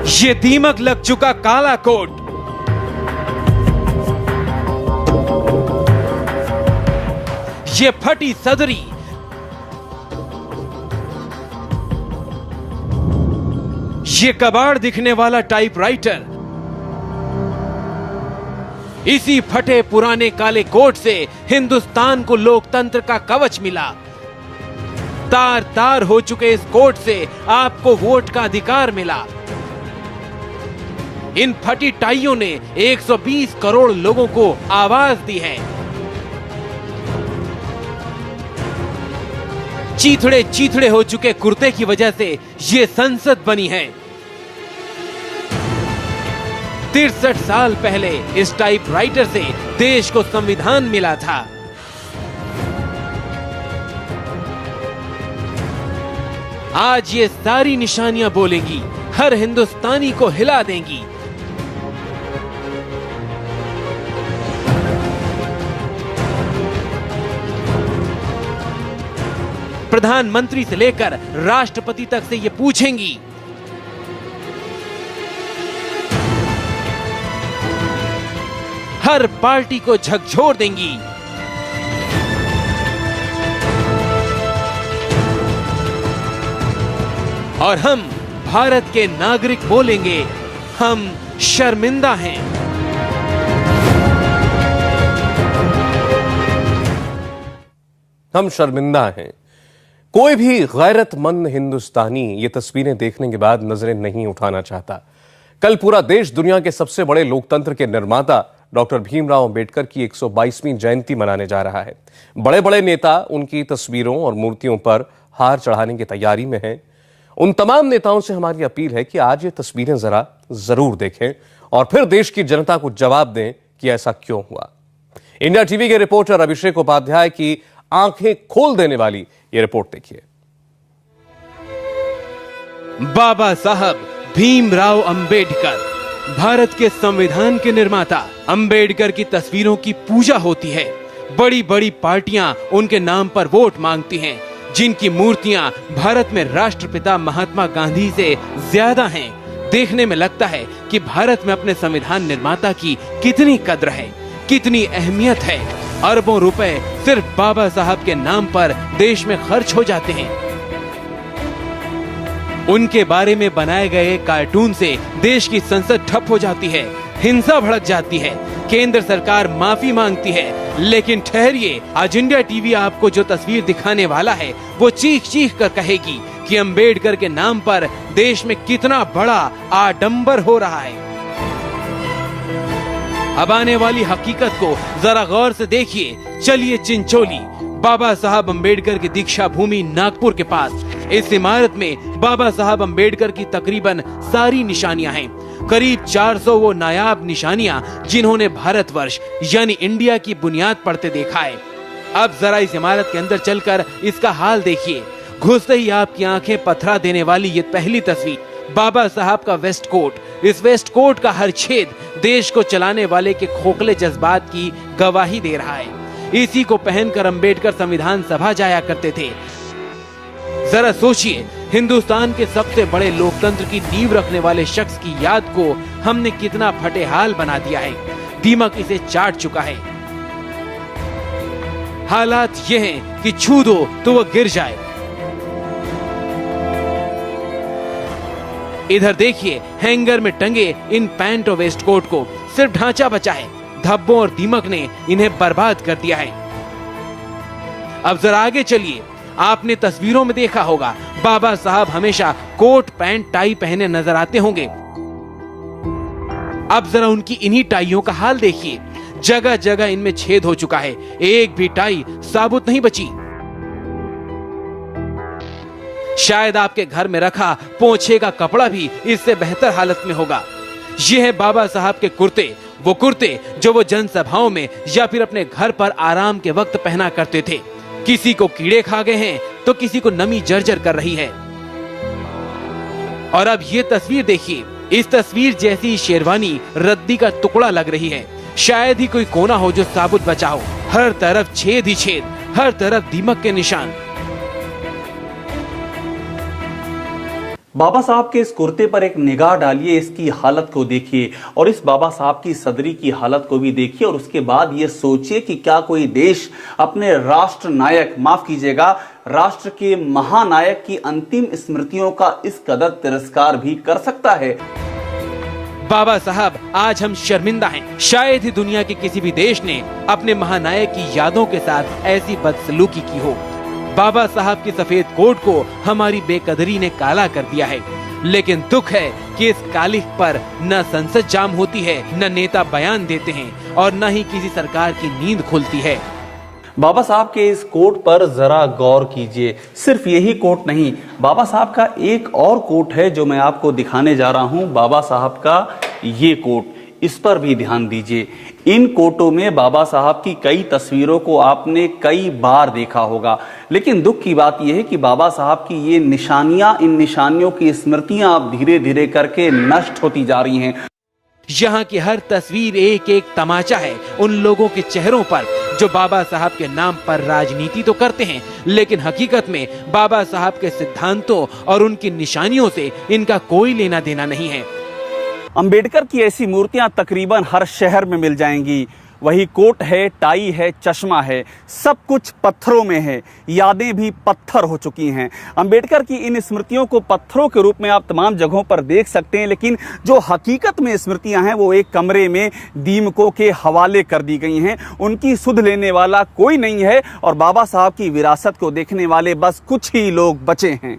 ये दीमक लग चुका काला कोट, ये फटी सदरी, ये कबाड़ दिखने वाला टाइपराइटर, इसी फटे पुराने काले कोट से हिंदुस्तान को लोकतंत्र का कवच मिला। तार तार हो चुके इस कोट से आपको वोट का अधिकार मिला। इन फटी टाइयों ने 120 करोड़ लोगों को आवाज दी है। चीथड़े चीथड़े हो चुके कुर्ते की वजह से ये संसद बनी है। 63 साल पहले इस टाइपराइटर से देश को संविधान मिला था। आज ये सारी निशानियां बोलेंगी, हर हिंदुस्तानी को हिला देंगी। प्रधानमंत्री से लेकर राष्ट्रपति तक से ये पूछेंगी, हर पार्टी को झकझोर देंगी। और हम भारत के नागरिक बोलेंगे, हम शर्मिंदा हैं। हम शर्मिंदा हैं। कोई भी गैरतमंद हिंदुस्तानी ये तस्वीरें देखने के बाद नजरें नहीं उठाना चाहता। कल पूरा देश दुनिया के सबसे बड़े लोकतंत्र के निर्माता डॉक्टर भीमराव अंबेडकर की 122वीं जयंती मनाने जा रहा है। बड़े बड़े नेता उनकी तस्वीरों और मूर्तियों पर हार चढ़ाने की तैयारी में हैं। उन तमाम नेताओं से हमारी अपील है कि आज ये तस्वीरें जरूर देखें और फिर देश की जनता को जवाब दें कि ऐसा क्यों हुआ। इंडिया टीवी के रिपोर्टर अभिषेक उपाध्याय की आंखें खोल देने वाली ये रिपोर्ट देखिए। बाबा साहब भीमराव अंबेडकर, भारत के संविधान के निर्माता। अंबेडकर की तस्वीरों की पूजा होती है। बड़ी बड़ी पार्टियां उनके नाम पर वोट मांगती हैं, जिनकी मूर्तियां भारत में राष्ट्रपिता महात्मा गांधी से ज्यादा हैं। देखने में लगता है कि भारत में अपने संविधान निर्माता की कितनी कद्र है, कितनी अहमियत है। अरबों रुपए सिर्फ बाबा साहब के नाम पर देश में खर्च हो जाते हैं। उनके बारे में बनाए गए कार्टून से देश की संसद ठप हो जाती है, हिंसा भड़क जाती है, केंद्र सरकार माफी मांगती है। लेकिन ठहरिए, आज इंडिया टीवी आपको जो तस्वीर दिखाने वाला है वो चीख चीख कर कहेगी कि अंबेडकर के नाम पर देश में कितना बड़ा आडंबर हो रहा है। अब आने वाली हकीकत को जरा गौर से देखिए। चलिए चिंचोली, बाबा साहब अंबेडकर की दीक्षा भूमि नागपुर के पास। इस इमारत में बाबा साहब अंबेडकर की तकरीबन सारी निशानियां हैं। करीब 400 वो नायाब निशानियां जिन्होंने भारतवर्ष यानी इंडिया की बुनियाद पड़ते देखा है। अब जरा इस इमारत के अंदर चलकर इसका हाल देखिए। घुसते ही आपकी आंखें पथरा देने वाली ये पहली तस्वीर, बाबा साहब का वेस्ट कोट। इस वेस्ट कोट का हर छेद देश को चलाने वाले के खोखले जज्बात की गवाही दे रहा है। इसी को पहनकर अंबेडकर संविधान सभा जाया करते थे। जरा सोचिए, हिंदुस्तान के सबसे बड़े लोकतंत्र की नींव रखने वाले शख्स की याद को हमने कितना फटेहाल बना दिया है। दीमक इसे चाट चुका है। हालात ये हैं कि छू दो तो वह गिर जाए। इधर देखिए, हैंगर में टंगे इन पैंट और वेस्ट कोट को सिर्फ ढांचा बचा है। धब्बों और दीमक ने इन्हें बर्बाद कर दिया है। अब जरा आगे चलिए। आपने तस्वीरों में देखा होगा, बाबा साहब हमेशा कोट पैंट टाई पहने नजर आते होंगे। अब जरा उनकी इन्हीं टाइयों का हाल देखिए। जगह जगह इनमें छेद हो चुका है, एक भी टाई साबुत नहीं बची। शायद आपके घर में रखा पोंछे का कपड़ा भी इससे बेहतर हालत में होगा। ये है बाबा साहब के कुर्ते, वो कुर्ते जो वो जनसभाओं में या फिर अपने घर पर आराम के वक्त पहना करते थे। किसी को कीड़े खा गए हैं तो किसी को नमी जर्जर कर रही है। और अब ये तस्वीर देखिए। इस तस्वीर जैसी शेरवानी रद्दी का टुकड़ा लग रही है। शायद ही कोई कोना हो जो साबुत बचा हो। हर तरफ छेद ही छेद, हर तरफ दीमक के निशान। बाबा साहब के इस कुर्ते पर एक निगाह डालिए, इसकी हालत को देखिए और इस बाबा साहब की सदरी की हालत को भी देखिए और उसके बाद ये सोचिए कि क्या कोई देश अपने राष्ट्र नायक, माफ कीजिएगा, राष्ट्र के महानायक की अंतिम स्मृतियों का इस कदर तिरस्कार भी कर सकता है। बाबा साहब, आज हम शर्मिंदा हैं। शायद ही दुनिया के किसी भी देश ने अपने महानायक की यादों के साथ ऐसी बदसलूकी की हो। बाबा साहब की सफेद कोट को हमारी बेकदरी ने काला कर दिया है, लेकिन दुख है कि इस कालिख पर न संसद जाम होती है, न नेता बयान देते हैं और न ही किसी सरकार की नींद खुलती है। बाबा साहब के इस कोट पर जरा गौर कीजिए। सिर्फ यही कोट नहीं, बाबा साहब का एक और कोट है जो मैं आपको दिखाने जा रहा हूं। बाबा साहब का ये कोट, इस पर भी ध्यान दीजिए। इन कोटों में बाबा साहब की कई तस्वीरों को आपने कई बार देखा होगा, लेकिन दुख की बात यह है कि बाबा साहब की ये निशानियां, इन निशानियों की स्मृतियां अब धीरे धीरे करके नष्ट होती जा रही हैं। यहाँ की हर तस्वीर एक एक तमाचा है उन लोगों के चेहरों पर जो बाबा साहब के नाम पर राजनीति तो करते हैं, लेकिन हकीकत में बाबा साहब के सिद्धांतों और उनकी निशानियों से इनका कोई लेना देना नहीं है। अंबेडकर की ऐसी मूर्तियां तकरीबन हर शहर में मिल जाएंगी। वही कोट है, टाई है, चश्मा है, सब कुछ पत्थरों में है। यादें भी पत्थर हो चुकी हैं। अंबेडकर की इन स्मृतियों को पत्थरों के रूप में आप तमाम जगहों पर देख सकते हैं, लेकिन जो हकीकत में स्मृतियां हैं वो एक कमरे में दीमकों के हवाले कर दी गई हैं। उनकी सुध लेने वाला कोई नहीं है और बाबा साहब की विरासत को देखने वाले बस कुछ ही लोग बचे हैं।